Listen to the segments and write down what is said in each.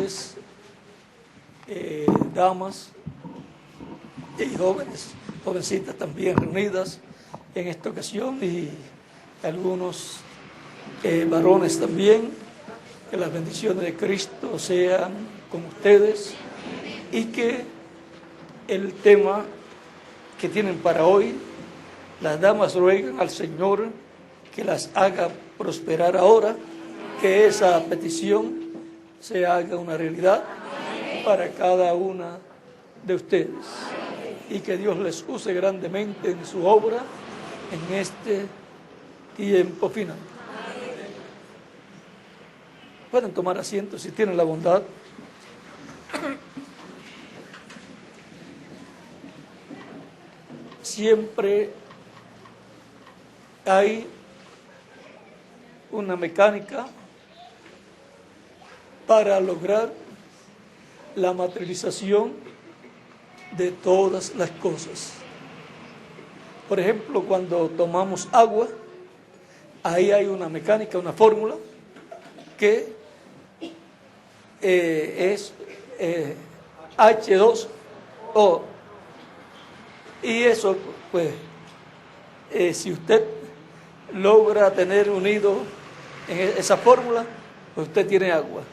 ustedes, damas y jóvenes, jovencitas también reunidas en esta ocasión, y algunos varones también. Que las bendiciones de Cristo sean con ustedes y que el tema que tienen para hoy, las damas ruegan al Señor que las haga prosperar ahora, que esa petición se haga una realidad para cada una de ustedes y que Dios les use grandemente en su obra en este tiempo final. Pueden tomar asiento si tienen la bondad. Siempre hay una mecánica para lograr la materialización de todas las cosas. Por ejemplo, cuando tomamos agua, ahí hay una mecánica, una fórmula que es H2O, y eso pues si usted logra tener unido en esa fórmula, pues usted tiene agua.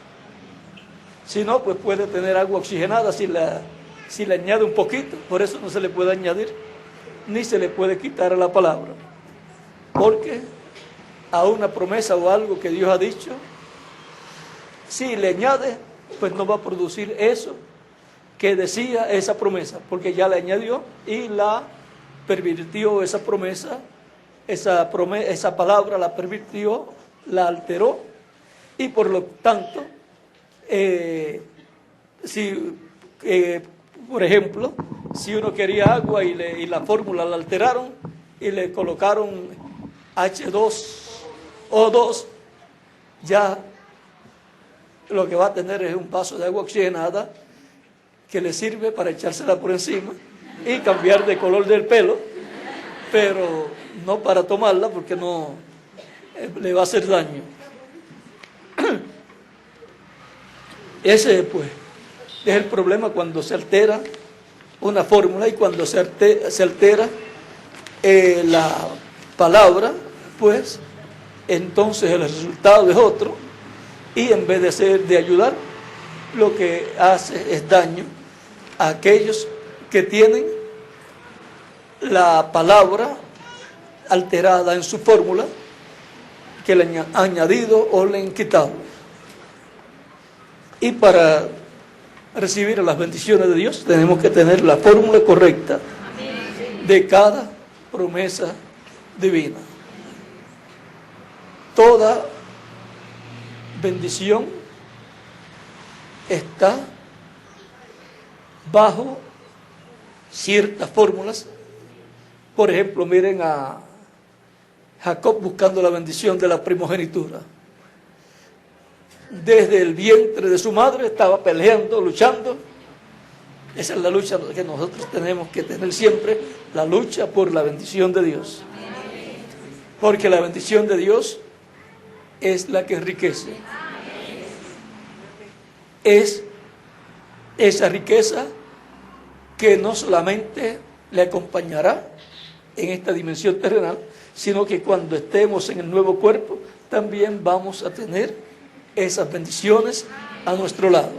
Si no, pues puede tener agua oxigenada si le añade un poquito. Por eso no se le puede añadir ni se le puede quitar a la palabra, porque a una promesa o algo que Dios ha dicho, si le añade, pues no va a producir eso que decía esa promesa, porque ya le añadió y la pervirtió esa promesa, esa palabra la pervirtió, la alteró, y por lo tanto, por ejemplo, si uno quería agua y la fórmula la alteraron y le colocaron H2O2, ya lo que va a tener es un vaso de agua oxigenada que le sirve para echársela por encima y cambiar de color del pelo, pero no para tomarla, porque no le va a hacer daño. Ese pues es el problema cuando se altera una fórmula, y cuando se altera la palabra, pues entonces el resultado es otro, y en vez de ayudar, lo que hace es daño a aquellos que tienen la palabra alterada en su fórmula, que le han añadido o le han quitado. Y para recibir las bendiciones de Dios tenemos que tener la fórmula correcta de cada promesa divina. Toda bendición está bajo ciertas fórmulas. Por ejemplo, miren a Jacob buscando la bendición de la primogenitura. Desde el vientre de su madre estaba peleando, luchando. Esa es la lucha que nosotros tenemos que tener siempre, la lucha por la bendición de Dios. Porque la bendición de Dios es la que enriquece. Es esa riqueza que no solamente le acompañará en esta dimensión terrenal, sino que cuando estemos en el nuevo cuerpo, también vamos a tener esas bendiciones a nuestro lado.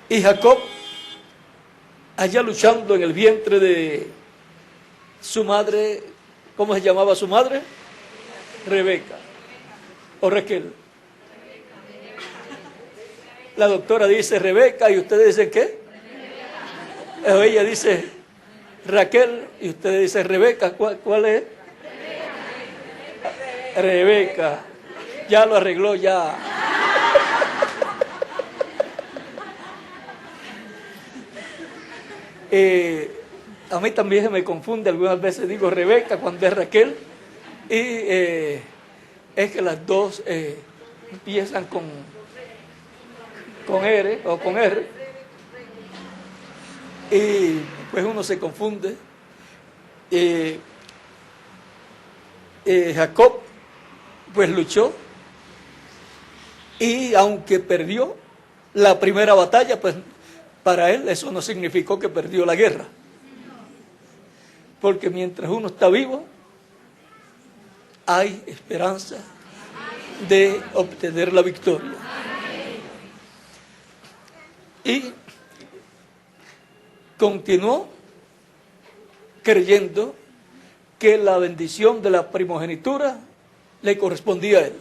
Y Jacob, allá luchando en el vientre de su madre, ¿cómo se llamaba su madre? Rebeca o Raquel. La doctora dice Rebeca y ustedes dicen ¿qué? O ella dice Raquel y ustedes dicen Rebeca. ¿Cuál es? Rebeca. Ya lo arregló ya. A mí también se me confunde, algunas veces digo Rebeca cuando es Raquel, y es que las dos empiezan con R o con R, y pues uno se confunde. Jacob pues luchó, y aunque perdió, la primera batalla, pues para él eso no significó que perdió la guerra. Porque mientras uno está vivo, hay esperanza de obtener la victoria. Y continuó creyendo que la bendición de la primogenitura le correspondía a él.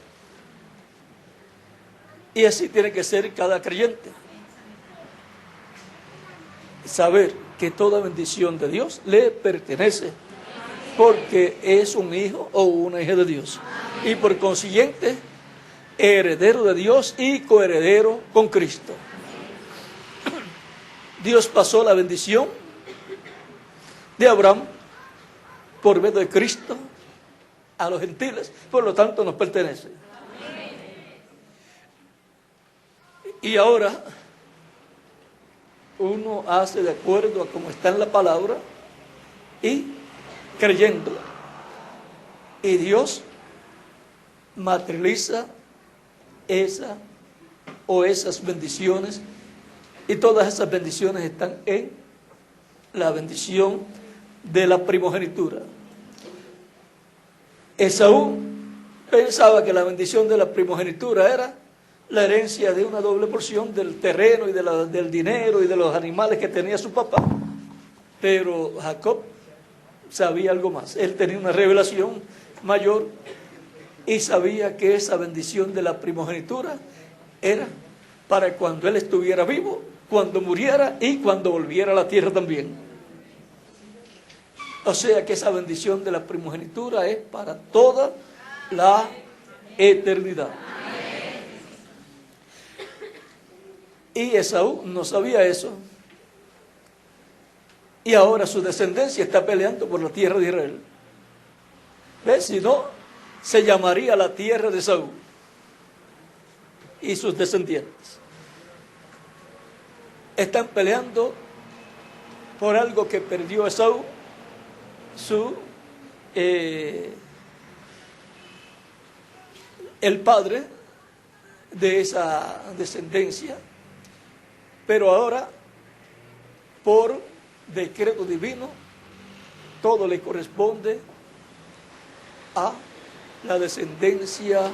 Y así tiene que ser cada creyente. Saber que toda bendición de Dios le pertenece, porque es un hijo o una hija de Dios. Y por consiguiente, heredero de Dios y coheredero con Cristo. Dios pasó la bendición de Abraham por medio de Cristo a los gentiles, por lo tanto nos pertenece. Y ahora uno hace de acuerdo a como está en la palabra y creyendo, y Dios materializa esa o esas bendiciones, y todas esas bendiciones están en la bendición de la primogenitura. Esaú pensaba que la bendición de la primogenitura era la herencia de una doble porción del terreno y del dinero y de los animales que tenía su papá. Pero Jacob sabía algo más. Él tenía una revelación mayor y sabía que esa bendición de la primogenitura era para cuando él estuviera vivo, cuando muriera y cuando volviera a la tierra también. O sea que esa bendición de la primogenitura es para toda la eternidad. Y Esaú no sabía eso. Y ahora su descendencia está peleando por la tierra de Israel. ¿Ves? Si no, se llamaría la tierra de Esaú y sus descendientes. Están peleando por algo que perdió Esaú, el padre de esa descendencia. Pero ahora, por decreto divino, todo le corresponde a la descendencia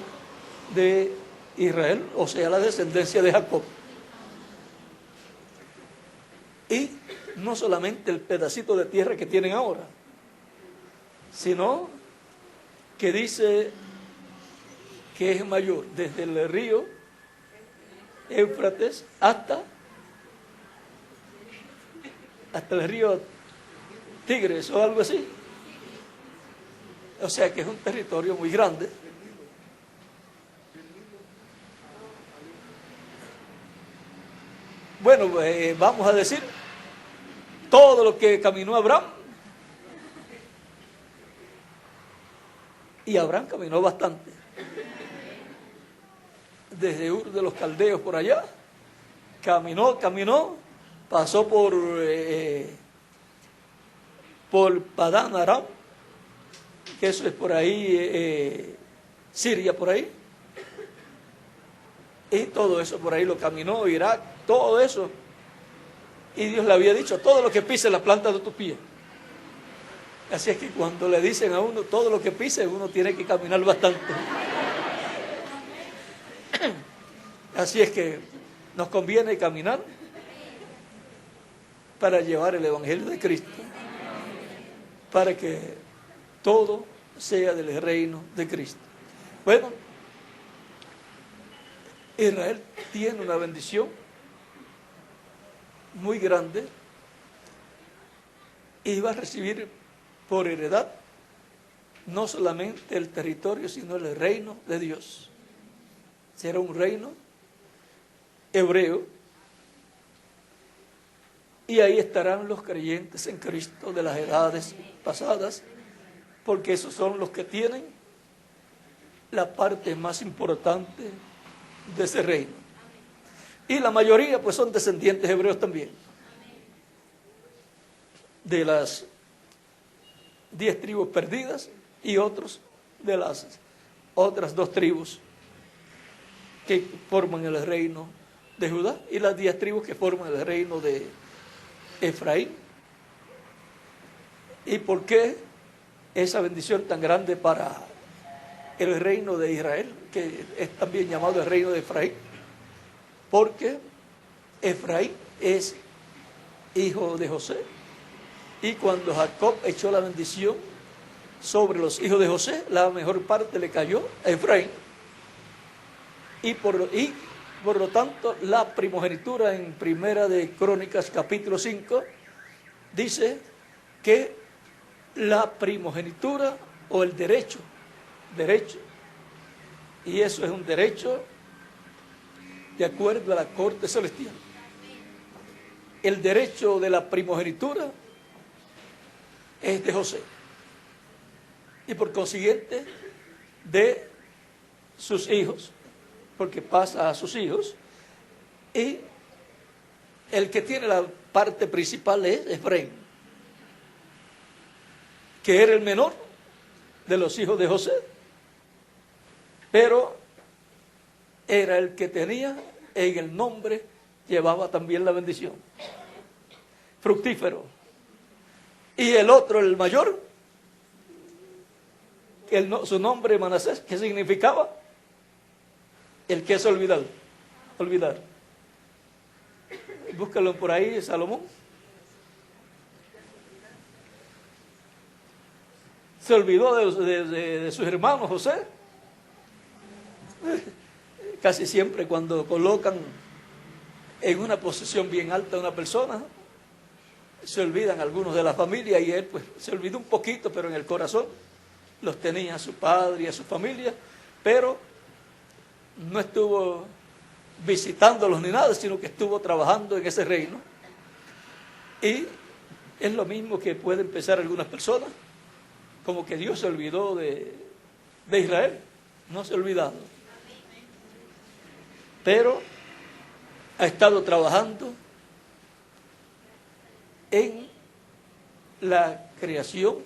de Israel, o sea, la descendencia de Jacob. Y no solamente el pedacito de tierra que tienen ahora, sino que dice que es mayor desde el río Éufrates hasta el río Tigres o algo así. O sea que es un territorio muy grande. Bueno, vamos a decir todo lo que caminó Abraham. Y Abraham caminó bastante. Desde Ur de los Caldeos por allá, caminó, pasó por Padán Aram, que eso es por ahí, Siria por ahí, y todo eso por ahí lo caminó, Irak, todo eso. Y Dios le había dicho, todo lo que pise la planta de tu pie. Así es que cuando le dicen a uno todo lo que pise, uno tiene que caminar bastante. Así es que nos conviene caminar para llevar el Evangelio de Cristo, para que todo sea del reino de Cristo. Bueno, Israel tiene una bendición muy grande y va a recibir por heredad no solamente el territorio, sino el reino de Dios. Será un reino hebreo, y ahí estarán los creyentes en Cristo de las edades pasadas, porque esos son los que tienen la parte más importante de ese reino. Y la mayoría pues son descendientes hebreos también, de las 10 tribus perdidas y otros de las otras 2 tribus que forman el reino de Judá y las 10 tribus que forman el reino de Efraín. ¿Y por qué esa bendición tan grande para el reino de Israel, que es también llamado el reino de Efraín? Porque Efraín es hijo de José, y cuando Jacob echó la bendición sobre los hijos de José, la mejor parte le cayó a Efraín, y por lo tanto la primogenitura en Primera de Crónicas capítulo 5 dice que la primogenitura o el derecho, y eso es un derecho de acuerdo a la corte celestial. El derecho de la primogenitura es de José, y por consiguiente de sus hijos, porque pasa a sus hijos, y el que tiene la parte principal es Efraín, que era el menor de los hijos de José, pero era el que tenía en el nombre, llevaba también la bendición, fructífero. Y el otro, el mayor, su nombre Manasés, ¿qué significaba? El que es olvidar. Búscalo por ahí, Salomón. Se olvidó de sus hermanos, José. Casi siempre cuando colocan en una posición bien alta a una persona, se olvidan algunos de la familia, y él pues se olvidó un poquito, pero en el corazón los tenía a su padre y a su familia, pero no estuvo visitándolos ni nada, sino que estuvo trabajando en ese reino. Y es lo mismo que pueden pensar algunas personas, como que Dios se olvidó de Israel. No se ha olvidado, pero ha estado trabajando en la creación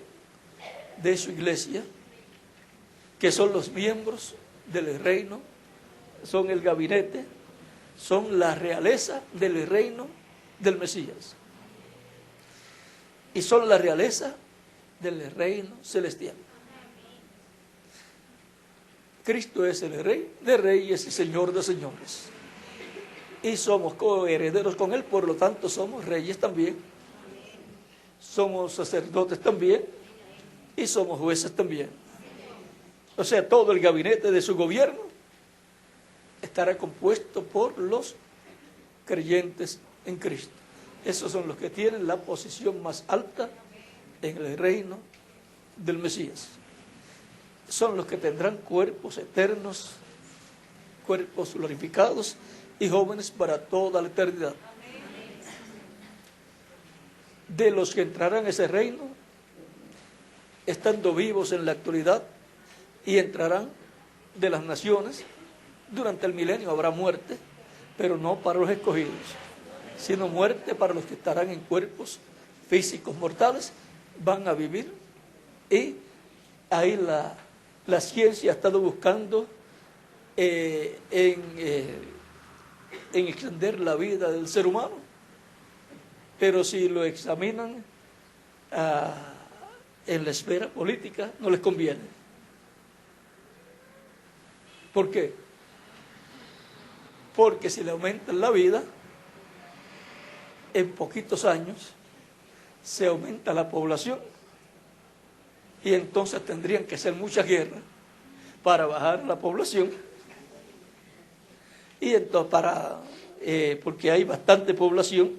de su iglesia, que son los miembros del reino, son el gabinete, son la realeza del reino del Mesías, y son la realeza del reino celestial. Cristo es el Rey de reyes y Señor de señores, y somos coherederos con Él, por lo tanto somos reyes también, somos sacerdotes también, y somos jueces también. O sea, todo el gabinete de su gobierno estará compuesto por los creyentes en Cristo. Esos son los que tienen la posición más alta en el reino del Mesías. Son los que tendrán cuerpos eternos, cuerpos glorificados y jóvenes para toda la eternidad. De los que entrarán en ese reino, estando vivos en la actualidad, y entrarán de las naciones, durante el milenio habrá muerte, pero no para los escogidos, sino muerte para los que estarán en cuerpos físicos mortales, van a vivir, y ahí la ciencia ha estado buscando en extender la vida del ser humano, pero si lo examinan en la esfera política, no les conviene. ¿Por qué? Porque si le aumentan la vida, en poquitos años se aumenta la población, y entonces tendrían que hacer muchas guerras para bajar la población, y entonces porque hay bastante población,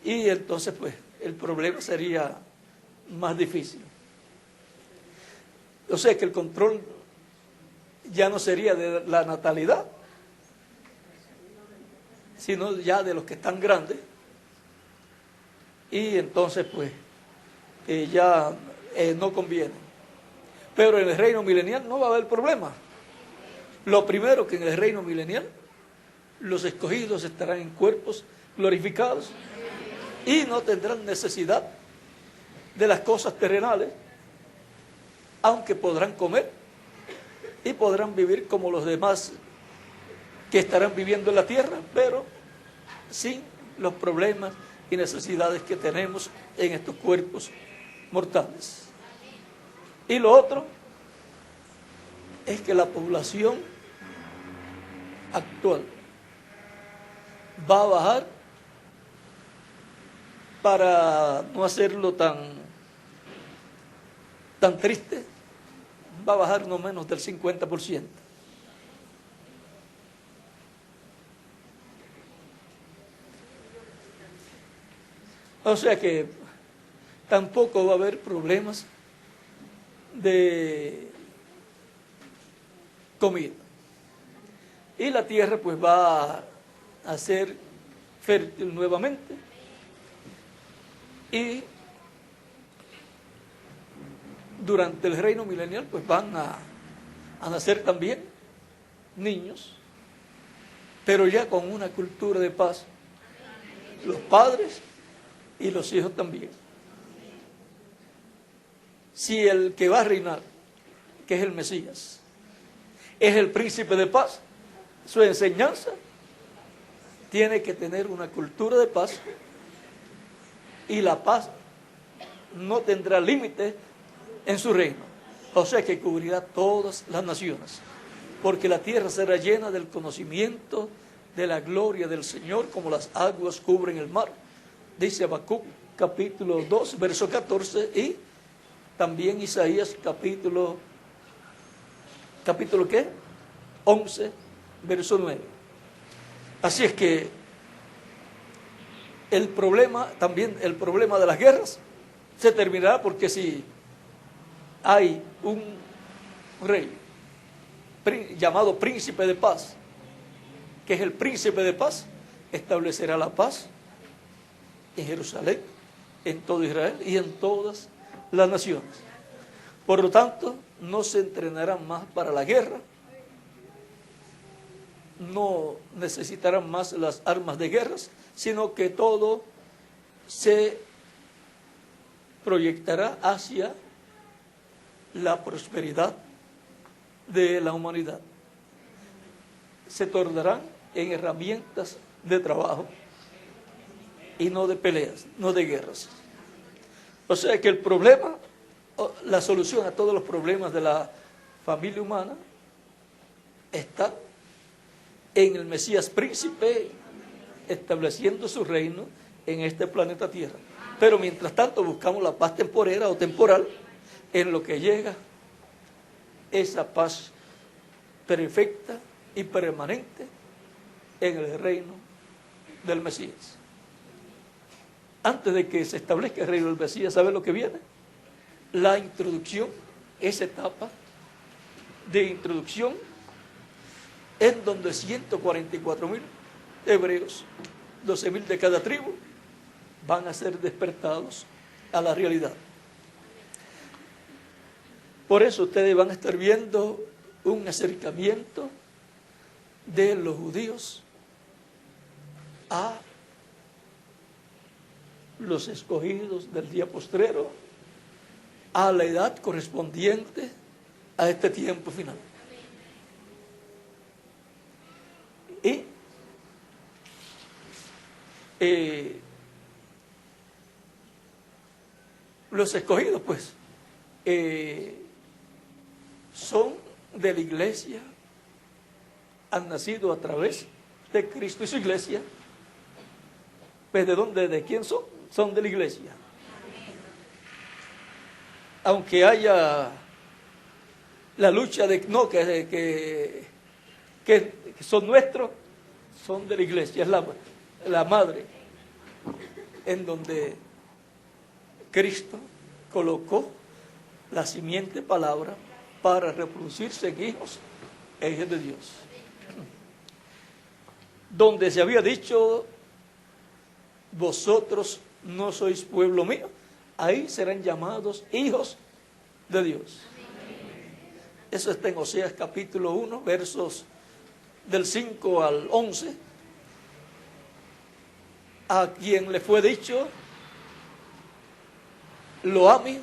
y entonces pues el problema sería más difícil. O sea que el control ya no sería de la natalidad, sino ya de los que están grandes, y entonces pues ya no conviene. Pero en el reino milenial no va a haber problema. Lo primero, que en el reino milenial los escogidos estarán en cuerpos glorificados y no tendrán necesidad de las cosas terrenales, aunque podrán comer y podrán vivir como los demás que estarán viviendo en la tierra, pero sin los problemas y necesidades que tenemos en estos cuerpos mortales. Y lo otro es que la población actual va a bajar, para no hacerlo tan triste, va a bajar no menos del 50%. O sea que tampoco va a haber problemas de comida. Y la tierra pues va a ser fértil nuevamente. Y durante el reino milenial pues van a nacer también niños, pero ya con una cultura de paz, los padres y los hijos también. Si el que va a reinar, que es el Mesías, es el príncipe de paz, su enseñanza tiene que tener una cultura de paz, y la paz no tendrá límite en su reino. O sea que cubrirá todas las naciones, porque la tierra será llena del conocimiento de la gloria del Señor, como las aguas cubren el mar. Dice Habacuc capítulo 2, verso 14, y también Isaías capítulo ¿qué? 11, verso 9. Así es que el problema de las guerras se terminará, porque si hay un rey llamado príncipe de paz, que es el príncipe de paz, establecerá la paz en Jerusalén, en todo Israel y en todas las naciones. Por lo tanto, no se entrenarán más para la guerra, no necesitarán más las armas de guerra, sino que todo se proyectará hacia la prosperidad de la humanidad. Se tornarán en herramientas de trabajo y no de peleas, no de guerras. O sea que el problema, la solución a todos los problemas de la familia humana está en el Mesías príncipe, estableciendo su reino en este planeta Tierra. Pero mientras tanto buscamos la paz temporera o temporal, en lo que llega esa paz perfecta y permanente en el reino del Mesías. Antes de que se establezca el reino del Mesías, ¿sabe lo que viene? La introducción, esa etapa de introducción, en donde 144,000 hebreos, 12,000 de cada tribu, van a ser despertados a la realidad. Por eso ustedes van a estar viendo un acercamiento de los judíos a los escogidos del día postrero, a la edad correspondiente a este tiempo final. Y los escogidos, pues, son de la iglesia, han nacido a través de Cristo y su iglesia. Pues, ¿de dónde? ¿De quién son? Son de la iglesia. Aunque haya la lucha de no, que son nuestros, son de la iglesia, es la madre en donde Cristo colocó la simiente palabra para reproducirse en hijos e hijas de Dios. Donde se había dicho, vosotros no sois pueblo mío, ahí serán llamados hijos de Dios. Eso está en Oseas capítulo 1, versos del 5 al 11. A quien le fue dicho, lo ame,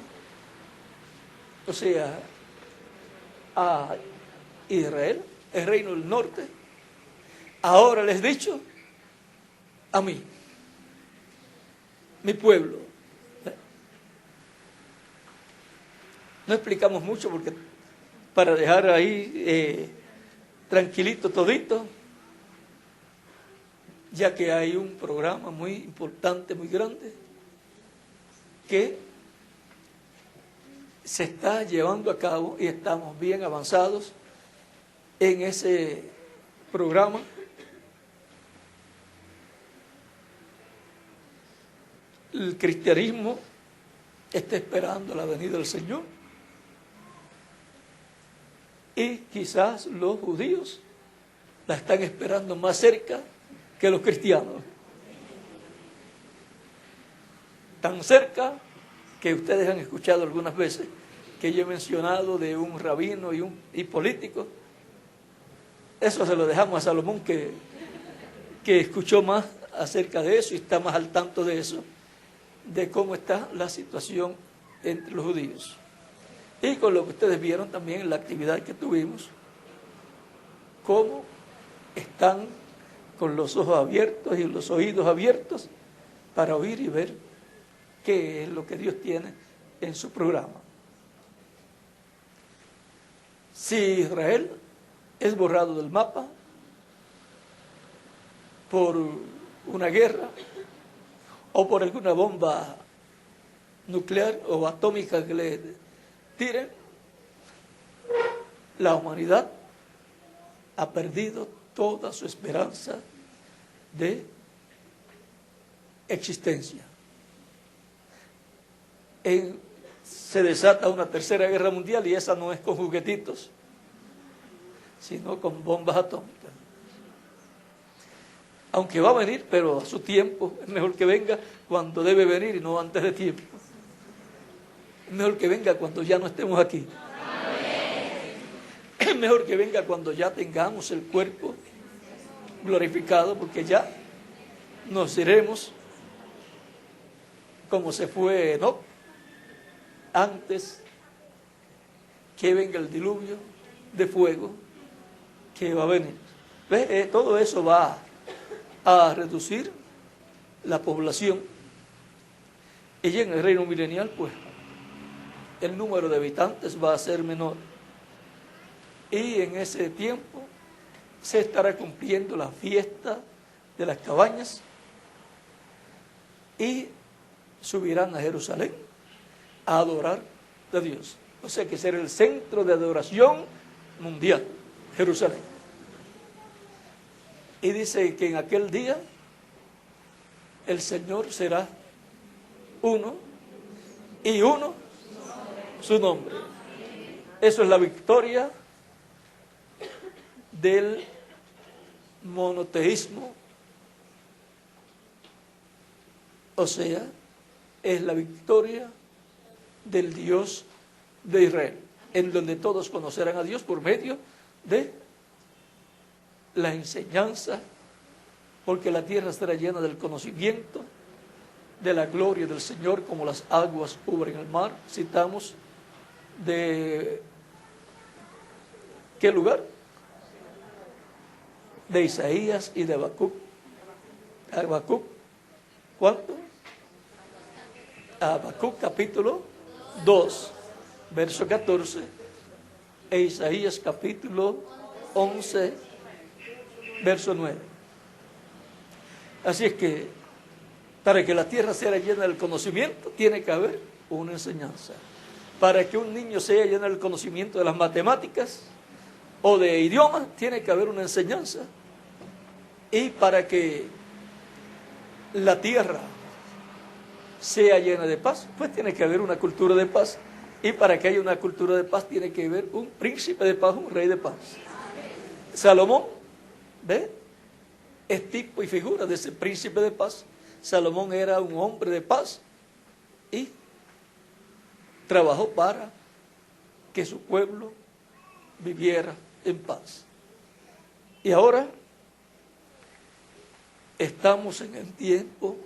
o sea, a Israel, el reino del norte, ahora les he dicho a mí, mi pueblo. No explicamos mucho porque para dejar ahí tranquilito todito, ya que hay un programa muy importante, muy grande, que se está llevando a cabo y estamos bien avanzados en ese programa. El cristianismo está esperando la venida del Señor y quizás los judíos la están esperando más cerca que los cristianos. Tan cerca que ustedes han escuchado algunas veces que yo he mencionado de un rabino y político. Eso se lo dejamos a Salomón, que escuchó más acerca de eso y está más al tanto de eso, de cómo está la situación entre los judíos. Y con lo que ustedes vieron también en la actividad que tuvimos, cómo están con los ojos abiertos y los oídos abiertos para oír y ver qué es lo que Dios tiene en su programa. Si Israel es borrado del mapa por una guerra o por alguna bomba nuclear o atómica que le tiren, la humanidad ha perdido toda su esperanza de existencia. Se desata una tercera guerra mundial y esa no es con juguetitos, sino con bombas atómicas. Aunque va a venir, pero a su tiempo. Es mejor que venga cuando debe venir y no antes de tiempo. Es mejor que venga cuando ya no estemos aquí. Es mejor que venga cuando ya tengamos el cuerpo glorificado, porque ya nos iremos como se fue Enoc, antes que venga el diluvio de fuego que va a venir. ¿Ves? Todo eso va a reducir la población, y en el reino milenial pues el número de habitantes va a ser menor, y en ese tiempo se estará cumpliendo la fiesta de las cabañas y subirán a Jerusalén a adorar a Dios. O sea que será el centro de adoración mundial, Jerusalén. Y dice que en aquel día el Señor será uno, y uno su nombre. Eso es la victoria del monoteísmo, o sea, es la victoria del Dios de Israel, en donde todos conocerán a Dios por medio de la enseñanza, porque la tierra estará llena del conocimiento de la gloria del Señor, como las aguas cubren el mar. Citamos de ¿qué lugar? De Isaías y de Habacuc. Habacuc, ¿cuánto? Habacuc capítulo 2, verso 14, e Isaías capítulo 11, verso 9. Así es que para que la tierra sea llena del conocimiento, tiene que haber una enseñanza. Para que un niño sea lleno del conocimiento de las matemáticas o de idiomas, tiene que haber una enseñanza. Y para que la tierra sea llena de paz, pues tiene que haber una cultura de paz. Y para que haya una cultura de paz, tiene que haber un príncipe de paz, un rey de paz. Salomón, ¿ve?, es tipo y figura de ese príncipe de paz. Salomón era un hombre de paz y trabajó para que su pueblo viviera en paz. Y ahora estamos en el tiempo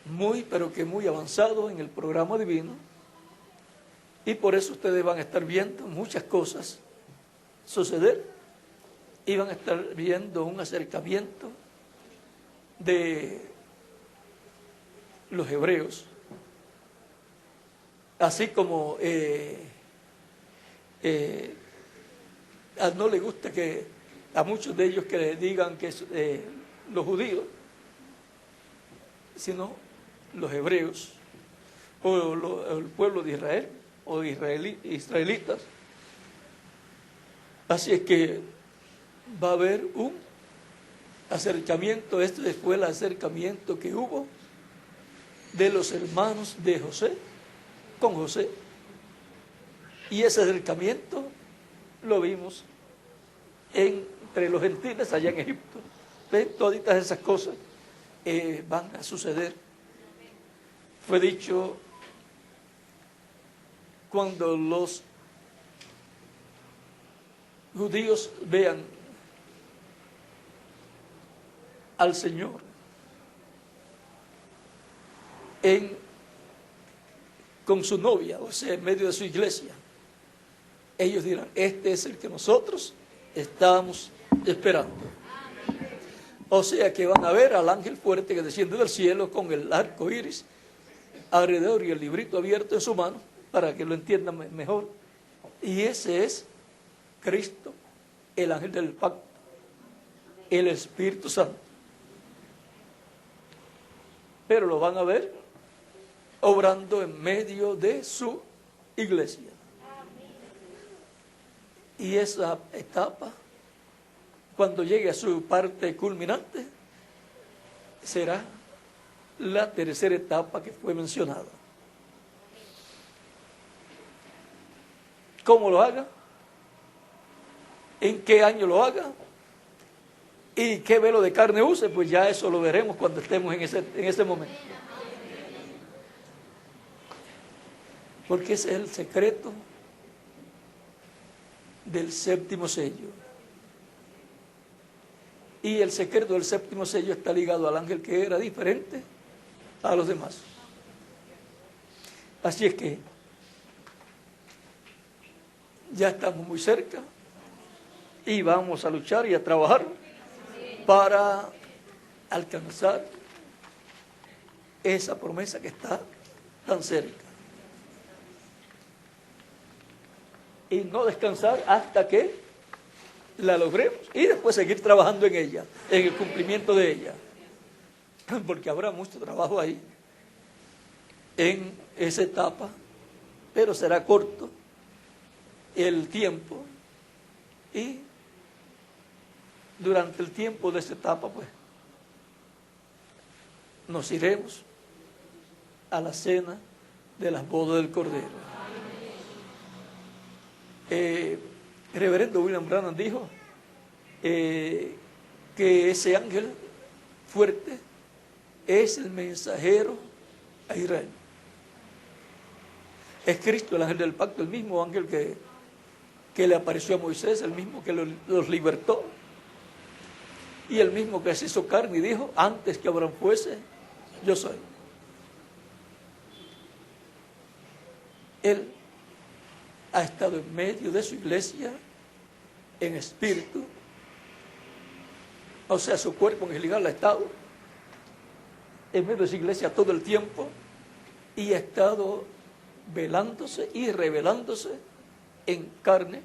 muy, pero que muy avanzado en el programa divino, y por eso ustedes van a estar viendo muchas cosas suceder iban a estar viendo un acercamiento de los hebreos, así como no le gusta que a muchos de ellos que le digan que los judíos, sino los hebreos o el pueblo de Israel o israelitas. Así es que va a haber un acercamiento. Este fue el acercamiento que hubo de los hermanos de José con José, y ese acercamiento lo vimos entre los gentiles allá en Egipto. ¿Ven? Todas esas cosas van a suceder. Fue dicho, cuando los judíos vean al Señor con su novia, o sea, en medio de su iglesia, ellos dirán: este es el que nosotros estábamos esperando. O sea que van a ver al ángel fuerte que desciende del cielo con el arco iris alrededor y el librito abierto en su mano, para que lo entiendan mejor. Y ese es Cristo, el ángel del pacto, el Espíritu Santo. Pero lo van a ver obrando en medio de su iglesia. Y esa etapa, cuando llegue a su parte culminante, será la tercera etapa que fue mencionada. ¿Cómo lo haga? ¿En qué año lo haga? ¿Y qué velo de carne use? Pues ya eso lo veremos cuando estemos en ese momento. Porque ese es el secreto del séptimo sello. Y el secreto del séptimo sello está ligado al ángel que era diferente a los demás. Así es que ya estamos muy cerca y vamos a luchar y a trabajar para alcanzar esa promesa que está tan cerca. Y no descansar hasta que la logremos y después seguir trabajando en ella, en el cumplimiento de ella, porque habrá mucho trabajo ahí en esa etapa, pero será corto el tiempo, y durante el tiempo de esa etapa pues nos iremos a la cena de las bodas del Cordero. Reverendo William Branham dijo que ese ángel fuerte es el mensajero a Israel. Es Cristo, el ángel del pacto, el mismo ángel que le apareció a Moisés, el mismo que los libertó, y el mismo que se hizo carne y dijo: antes que Abraham fuese, yo soy. Él ha estado en medio de su iglesia en espíritu, o sea, su cuerpo angelical ha estado en medio de su iglesia todo el tiempo, y ha estado velándose y revelándose en carne,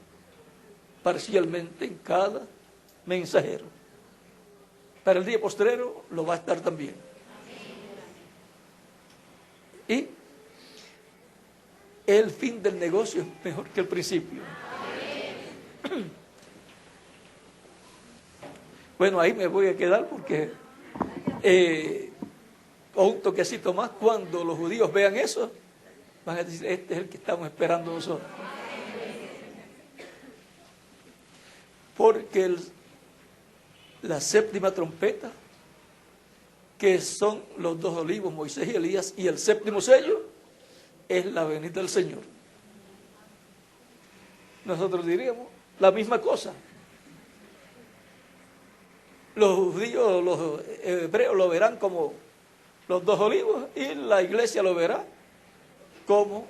parcialmente en cada mensajero. Para el día postrero lo va a estar también. Y el fin del negocio es mejor que el principio. Bueno, ahí me voy a quedar porque un toquecito más, cuando los judíos vean eso, van a decir: este es el que estamos esperando nosotros. Porque la séptima trompeta, que son los dos olivos, Moisés y Elías, y el séptimo sello es la venida del Señor. Nosotros diríamos la misma cosa. Los judíos, los hebreos lo verán como los dos olivos, y la iglesia lo verá como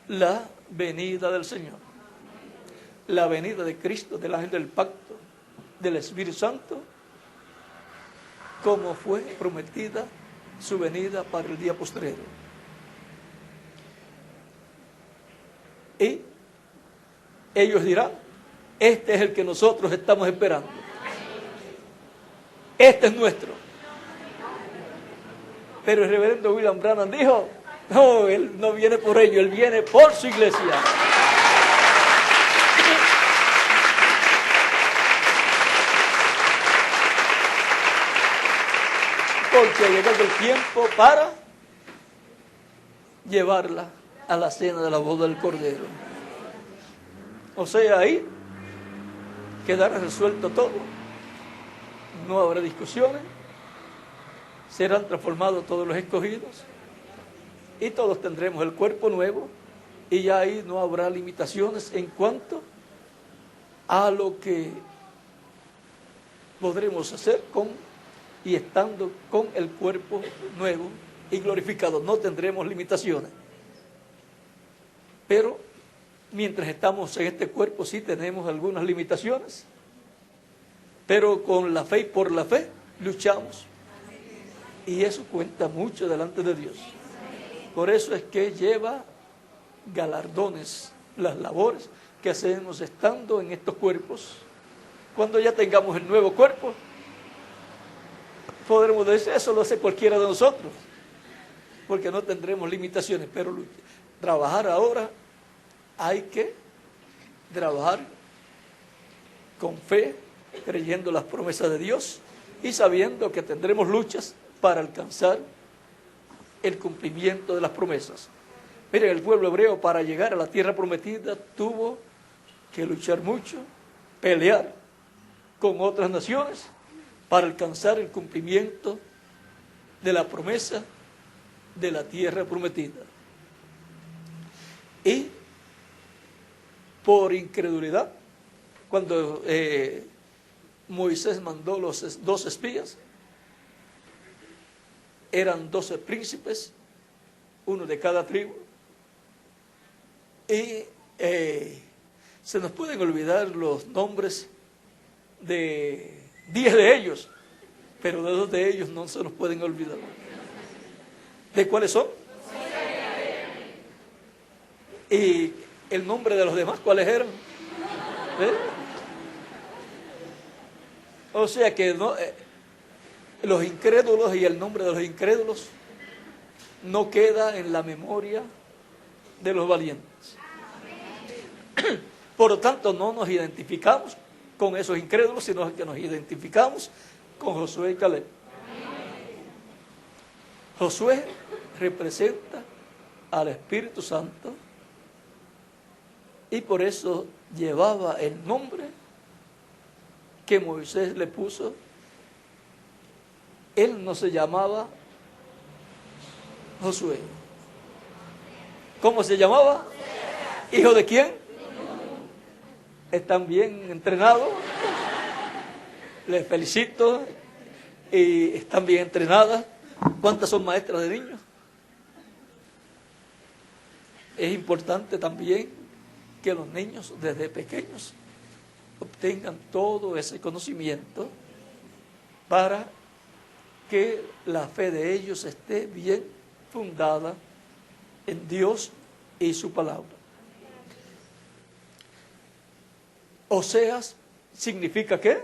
la venida del Señor, la venida de Cristo, del ángel del pacto, del Espíritu Santo, como fue prometida su venida para el día postrero. Y ellos dirán, este es el que nosotros estamos esperando. Este es nuestro. Pero el reverendo William Branham dijo, no, él no viene por ello, él viene por su iglesia. Porque ha llegado el tiempo para llevarla a la cena de la boda del Cordero. O sea, ahí quedará resuelto todo. No habrá discusiones. Serán transformados todos los escogidos. Y todos tendremos el cuerpo nuevo. Y ya ahí no habrá limitaciones en cuanto a lo que podremos hacer con y estando con el cuerpo nuevo y glorificado. No tendremos limitaciones. Pero mientras estamos en este cuerpo sí tenemos algunas limitaciones. Pero con la fe y por la fe luchamos. Y eso cuenta mucho delante de Dios. Por eso es que lleva galardones las labores que hacemos estando en estos cuerpos. Cuando ya tengamos el nuevo cuerpo, podremos decir, eso lo hace cualquiera de nosotros, porque no tendremos limitaciones. Pero trabajar ahora, hay que trabajar con fe, creyendo las promesas de Dios y sabiendo que tendremos luchas para alcanzar el cumplimiento de las promesas. Miren, el pueblo hebreo para llegar a la tierra prometida tuvo que luchar mucho, pelear con otras naciones para alcanzar el cumplimiento de la promesa de la tierra prometida. Y por incredulidad, cuando Moisés mandó los 12 espías, eran 12 príncipes, uno de cada tribu, y se nos pueden olvidar los nombres de 10 de ellos, pero de 2 de ellos no se nos pueden olvidar. ¿De cuáles son? Y el nombre de los demás, ¿cuáles eran? O sea que no, los incrédulos y el nombre de los incrédulos no queda en la memoria de los valientes. Por lo tanto, no nos identificamos con esos incrédulos, sino que nos identificamos con Josué y Caleb. Josué representa al Espíritu Santo y por eso llevaba el nombre que Moisés le puso. Él no se llamaba Josué. ¿Cómo se llamaba? ¿Hijo de quién? Están bien entrenados. Les felicito. Y están bien entrenadas. ¿Cuántas son maestras de niños? Es importante también que los niños desde pequeños obtengan todo ese conocimiento para que la fe de ellos esté bien fundada en Dios y su palabra. Oseas significa ¿qué?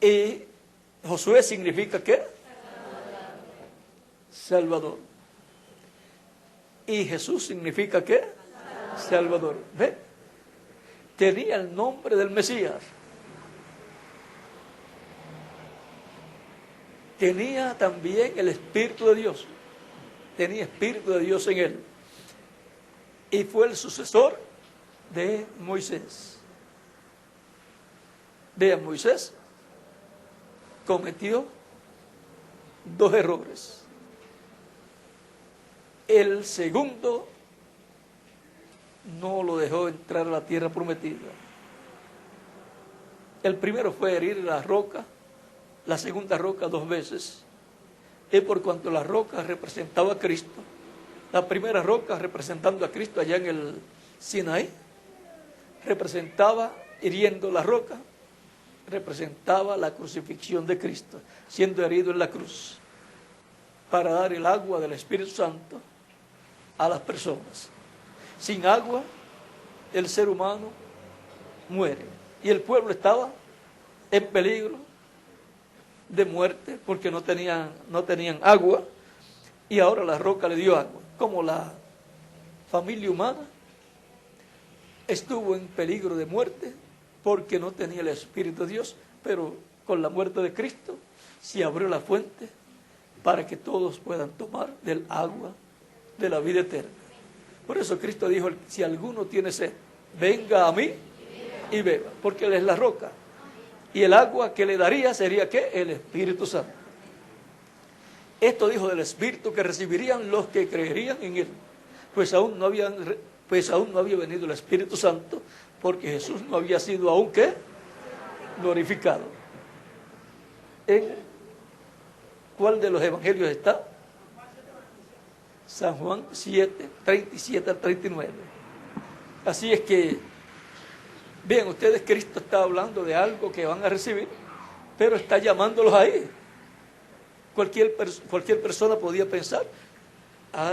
Y Josué significa ¿qué? Salvador. Y Jesús significa ¿qué? Salvador. ¿Ve? Tenía el nombre del Mesías. Tenía también el Espíritu de Dios. Tenía Espíritu de Dios en él. Y fue el sucesor de Moisés. Vean, Moisés cometió 2 errores. El segundo no lo dejó entrar a la tierra prometida. El primero fue herir la roca, la segunda roca 2 veces. Y por cuanto la roca representaba a Cristo, la primera roca representando a Cristo allá en el Sinaí, representaba hiriendo la roca, representaba la crucifixión de Cristo, siendo herido en la cruz, para dar el agua del Espíritu Santo a las personas. Sin agua, el ser humano muere. Y el pueblo estaba en peligro de muerte porque no tenían agua, y ahora la roca le dio agua. Como la familia humana estuvo en peligro de muerte porque no tenía el Espíritu de Dios, pero con la muerte de Cristo se abrió la fuente para que todos puedan tomar del agua de la vida eterna. Por eso Cristo dijo: si alguno tiene sed, venga a mí y beba, porque Él es la roca. Y el agua que le daría sería ¿qué? El Espíritu Santo. Esto dijo del Espíritu que recibirían los que creerían en Él, pues aún no había venido el Espíritu Santo, porque Jesús no había sido aún ¿qué? Glorificado. ¿En cuál de los evangelios está? San Juan 7, 37 al 39. Así es que, vean ustedes, Cristo está hablando de algo que van a recibir, pero está llamándolos ahí. Cualquier persona podía pensar: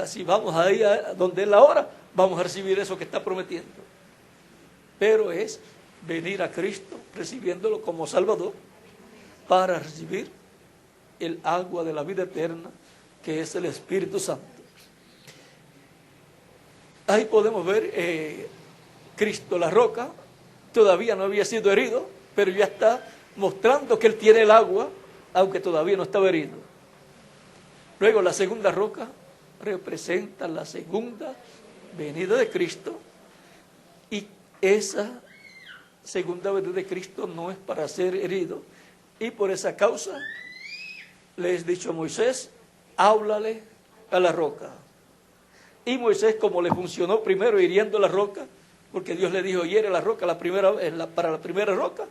si vamos ahí a donde Él ahora, vamos a recibir eso que está prometiendo. Pero es venir a Cristo, recibiéndolo como Salvador, para recibir el agua de la vida eterna, que es el Espíritu Santo. Ahí podemos ver Cristo, la roca, todavía no había sido herido, pero ya está mostrando que Él tiene el agua, aunque todavía no estaba herido. Luego la segunda roca representa la segunda venida de Cristo, y esa segunda venida de Cristo no es para ser herido, y por esa causa le he dicho a Moisés: háblale a la roca. Y Moisés, como le funcionó primero hiriendo la roca, porque Dios le dijo: hiere la roca para la primera roca,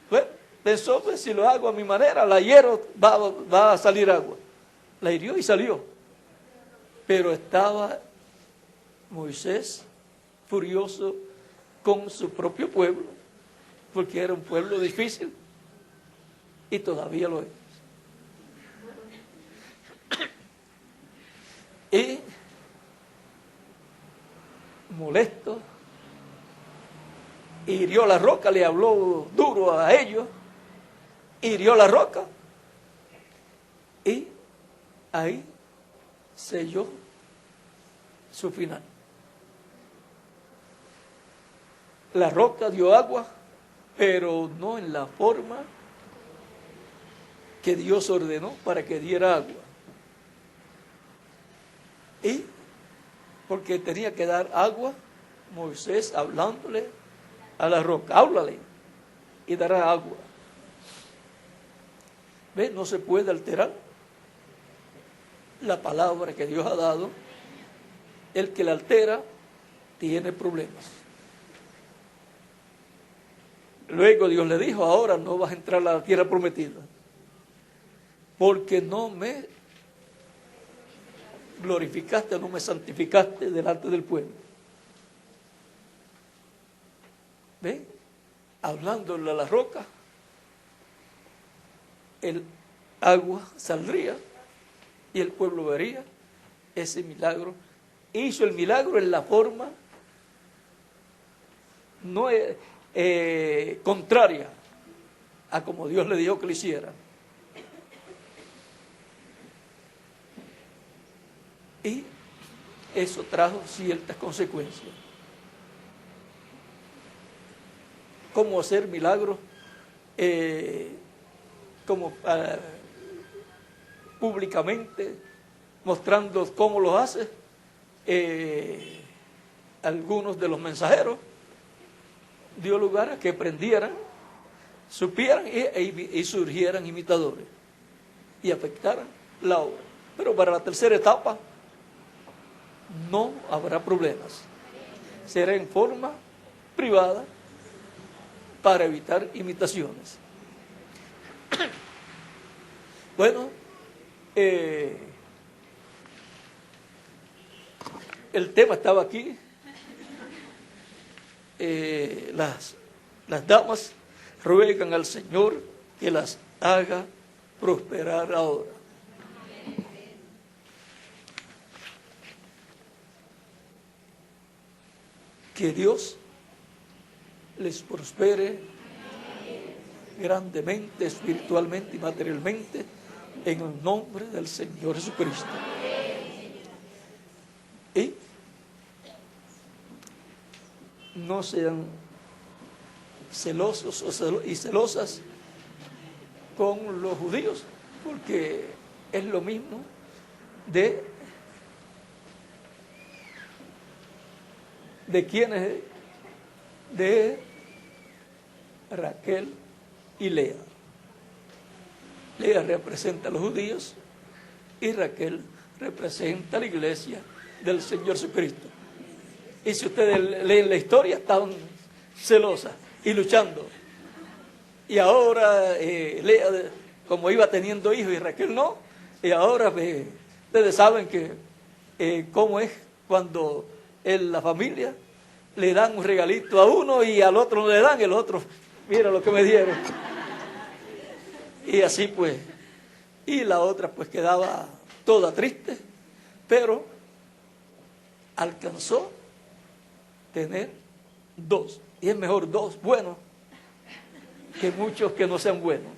pues pensó: pues si lo hago a mi manera, la hiero, va a salir agua. La hirió y salió. Pero estaba Moisés furioso con su propio pueblo, porque era un pueblo difícil, y todavía lo es. Y molesto, hirió la roca, le habló duro a ellos, hirió la roca, y ahí selló su final. La roca dio agua, pero no en la forma que Dios ordenó para que diera agua. Y porque tenía que dar agua, Moisés hablándole a la roca: háblale y dará agua. ¿Ves? No se puede alterar la palabra que Dios ha dado. El que la altera tiene problemas. Luego Dios le dijo: ahora no vas a entrar a la tierra prometida, porque no me glorificaste, no me santificaste delante del pueblo. ¿Ven? Hablándole a la roca, el agua saldría y el pueblo vería ese milagro. Hizo el milagro en la forma no contraria a como Dios le dijo que lo hiciera. Y eso trajo ciertas consecuencias. ¿Cómo hacer milagros? Públicamente, mostrando cómo los hace. Algunos de los mensajeros dio lugar a que aprendieran, supieran y surgieran imitadores y afectaran la obra. Pero para la tercera etapa no habrá problemas. Será en forma privada para evitar imitaciones. Bueno, el tema estaba aquí, las Las damas ruegan al Señor que las haga prosperar ahora. Que Dios les prospere grandemente, espiritualmente y materialmente, en el nombre del Señor Jesucristo. Y no sean celosos y celosas con los judíos, porque es lo mismo de quienes, de Raquel y Lea. Lea representa a los judíos y Raquel representa a la iglesia del Señor Jesucristo. Y si ustedes leen la historia, estaban celosas y luchando. Y ahora Lea, como iba teniendo hijos y Raquel no, y ahora ustedes saben que cómo es cuando en la familia le dan un regalito a uno y al otro no le dan, el otro, mira lo que me dieron. Y así pues, y la otra pues quedaba toda triste, pero alcanzó tener dos. Y es mejor dos buenos que muchos que no sean buenos.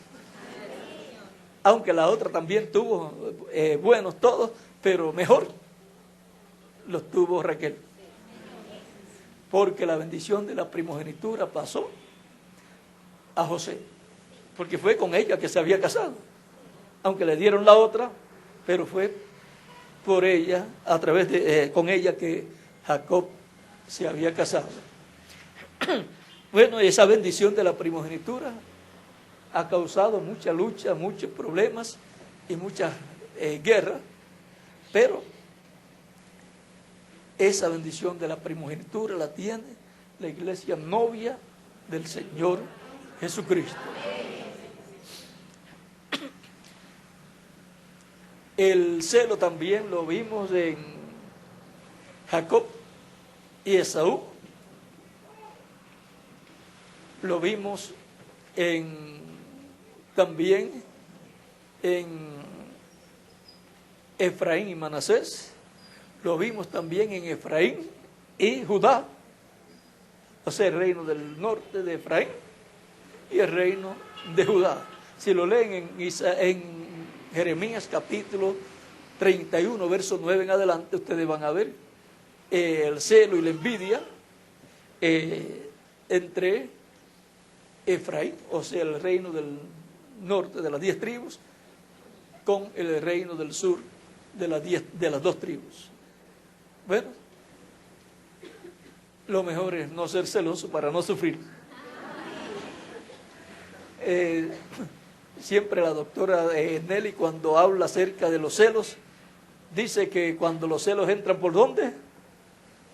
Aunque la otra también tuvo buenos todos, pero mejor los tuvo Raquel. Porque la bendición de la primogenitura pasó a José. Porque fue con ella que se había casado. Aunque le dieron la otra, pero fue por ella, a través de con ella que Jacob se había casado. Bueno, esa bendición de la primogenitura ha causado mucha lucha, muchos problemas y muchas guerras, pero esa bendición de la primogenitura la tiene la iglesia novia del Señor Jesucristo. El celo también lo vimos en Jacob y Esaú. Lo vimos también en Efraín y Manasés. Lo vimos también en Efraín y Judá. O sea, el reino del norte de Efraín y el reino de Judá. Si lo leen en Jeremías capítulo 31, verso 9 en adelante, ustedes van a ver el celo y la envidia entre Efraín, o sea, el reino del norte de las 10 tribus, con el reino del sur de las 2 tribus. Bueno, lo mejor es no ser celoso para no sufrir. Siempre la doctora Nelly, cuando habla acerca de los celos, dice que cuando los celos entran, ¿por dónde?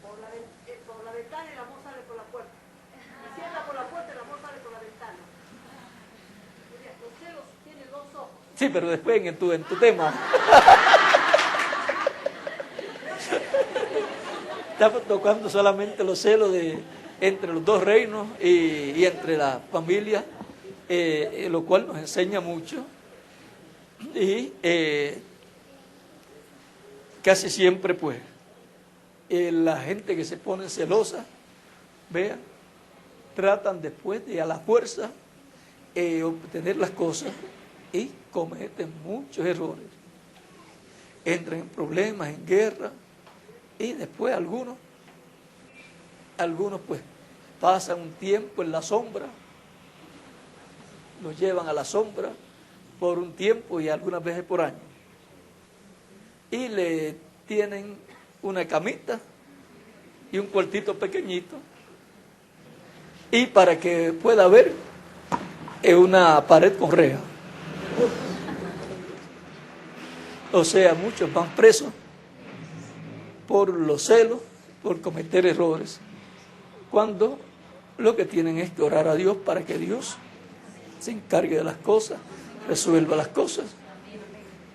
Por la ventana, y el amor sale por la puerta. Y si entra por la puerta, el amor sale por la ventana. Los celos tienen 2 ojos. Sí, pero después en tu tema. Estamos tocando solamente los celos entre los 2 reinos y entre la familia, lo cual nos enseña mucho. Y casi siempre, pues, la gente que se pone celosa, vean, tratan después de a la fuerza obtener las cosas y cometen muchos errores. Entran en problemas, en guerra, y después algunos pues pasan un tiempo en la sombra, los llevan a la sombra por un tiempo y algunas veces por años. Y le tienen una camita y un cuartito pequeñito, y para que pueda ver una pared con reja. O sea, muchos van presos por los celos, por cometer errores, cuando lo que tienen es que orar a Dios para que Dios se encargue de las cosas, resuelva las cosas,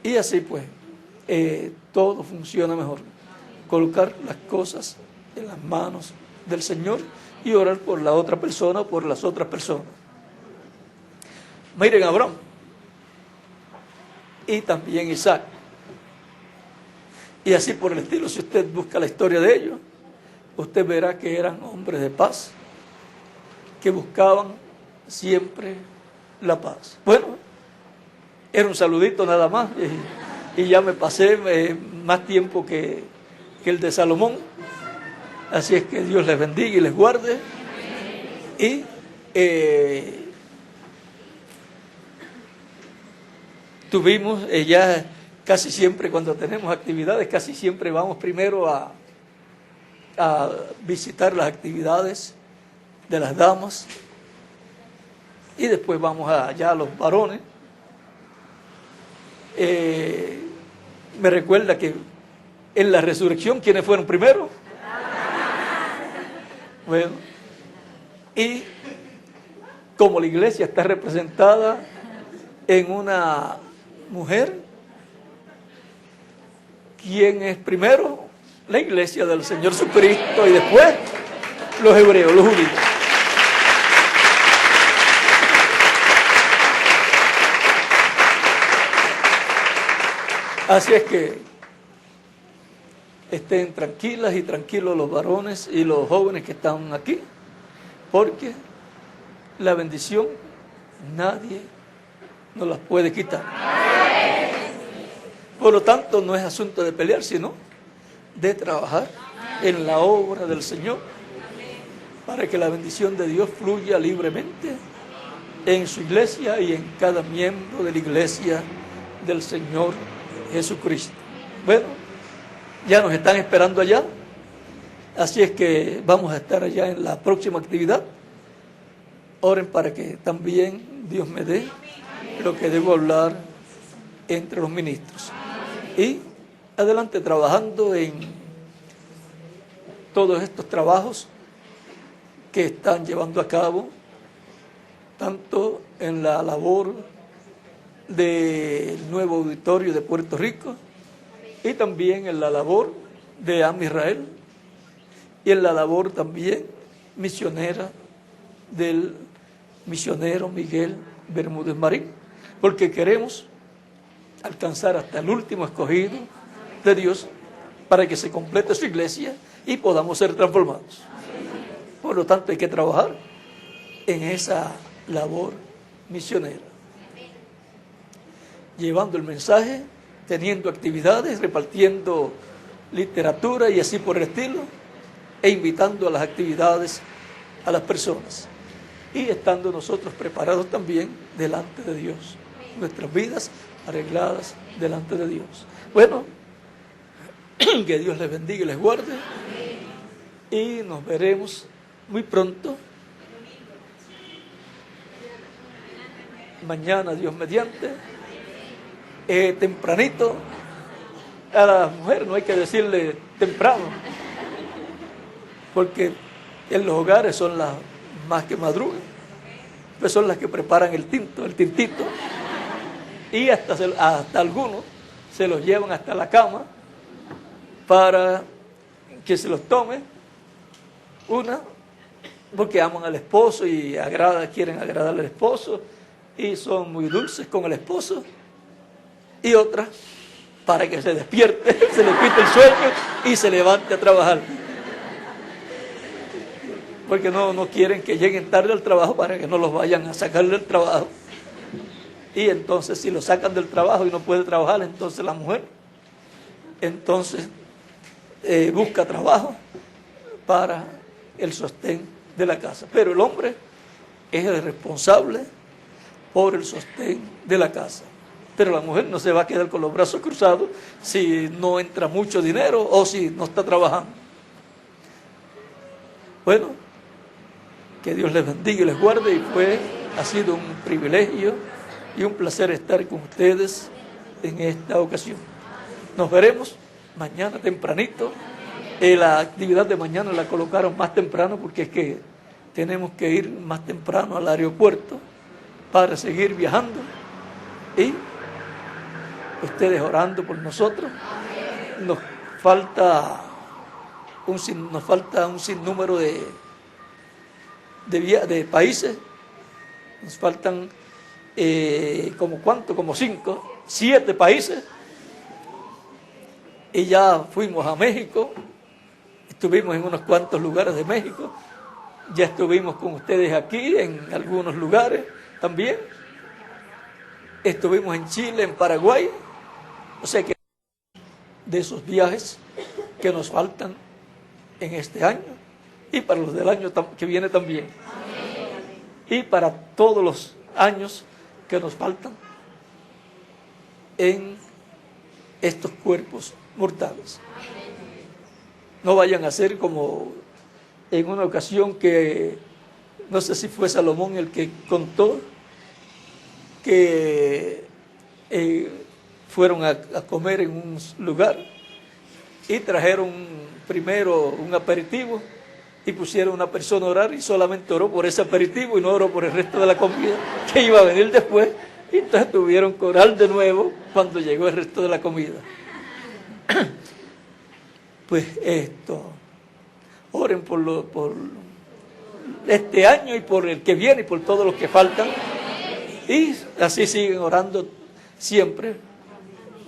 y así pues todo funciona mejor. Colocar las cosas en las manos del Señor y orar por la otra persona o por las otras personas. Miren a Abraham y también Isaac. Y así por el estilo, si usted busca la historia de ellos, usted verá que eran hombres de paz, que buscaban siempre la paz. Bueno, era un saludito nada más y ya me pasé más tiempo que el de Salomón. Así es que Dios les bendiga y les guarde. Y tuvimos ya casi siempre cuando tenemos actividades, casi siempre vamos primero a visitar las actividades de las damas y después vamos allá a los varones. Me recuerda que en la resurrección, ¿quiénes fueron primero? Bueno, y como la iglesia está representada en una mujer, ¿quién es primero? La iglesia del Señor Jesucristo y después los hebreos, los judíos. Así es que estén tranquilas y tranquilos los varones y los jóvenes que están aquí, porque la bendición nadie nos las puede quitar. Por lo tanto, no es asunto de pelear, sino de trabajar en la obra del Señor para que la bendición de Dios fluya libremente en su iglesia y en cada miembro de la iglesia del Señor Jesucristo. Bueno, ya nos están esperando allá, así es que vamos a estar allá en la próxima actividad. Oren para que también Dios me dé lo que debo hablar entre los ministros. Y adelante trabajando en todos estos trabajos que están llevando a cabo, tanto en la labor del nuevo auditorio de Puerto Rico y también en la labor de Am Israel y en la labor también misionera del misionero Miguel Bermúdez Marín, porque queremos alcanzar hasta el último escogido de Dios para que se complete su iglesia y podamos ser transformados. Por lo tanto, hay que trabajar en esa labor misionera, llevando el mensaje, teniendo actividades, repartiendo literatura y así por el estilo, e invitando a las actividades a las personas y estando nosotros preparados también delante de Dios, nuestras vidas arregladas delante de Dios. Bueno, que Dios les bendiga y les guarde y nos veremos muy pronto, mañana Dios mediante, tempranito. A la mujer no hay que decirle temprano, porque en los hogares son las más que madrugan, pues son las que preparan el tintito, y hasta algunos se los llevan hasta la cama para que se los tome, porque aman al esposo y quieren agradar al esposo y son muy dulces con el esposo, y otra para que se despierte, se le quite el sueño y se levante a trabajar, porque no quieren que lleguen tarde al trabajo para que no los vayan a sacar del trabajo. Y entonces si lo sacan del trabajo y no puede trabajar, entonces la mujer busca trabajo para el sostén de la casa. Pero el hombre es el responsable por el sostén de la casa. Pero la mujer no se va a quedar con los brazos cruzados si no entra mucho dinero o si no está trabajando. Bueno, que Dios les bendiga y les guarde, y ha sido un privilegio y un placer estar con ustedes en esta ocasión. Nos veremos mañana tempranito. La actividad de mañana la colocaron más temprano porque es que tenemos que ir más temprano al aeropuerto para seguir viajando, y ustedes orando por nosotros. Nos falta nos falta un sinnúmero de países. Nos faltan como 5, 7 países. Y ya fuimos a México, estuvimos en unos cuantos lugares de México, ya estuvimos con ustedes aquí en algunos lugares también, estuvimos en Chile, en Paraguay, o sea que de esos viajes que nos faltan en este año y para los del año que viene también. Y para todos los años que nos faltan en estos cuerpos mortales. No vayan a ser como en una ocasión que, no sé si fue Salomón el que contó, que fueron a comer en un lugar y trajeron primero un aperitivo y pusieron a una persona a orar y solamente oró por ese aperitivo y no oró por el resto de la comida que iba a venir después, y entonces tuvieron que orar de nuevo cuando llegó el resto de la comida. Pues oren por este año y por el que viene y por todos los que faltan, y así siguen orando siempre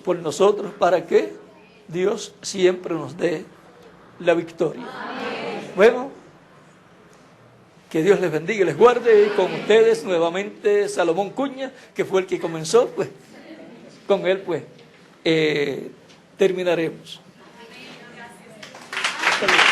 por nosotros para que Dios siempre nos dé la victoria. Bueno, que Dios les bendiga y les guarde. Y con ustedes nuevamente Salomón Cuña, que fue el que comenzó, pues con él pues terminaremos. Hasta luego.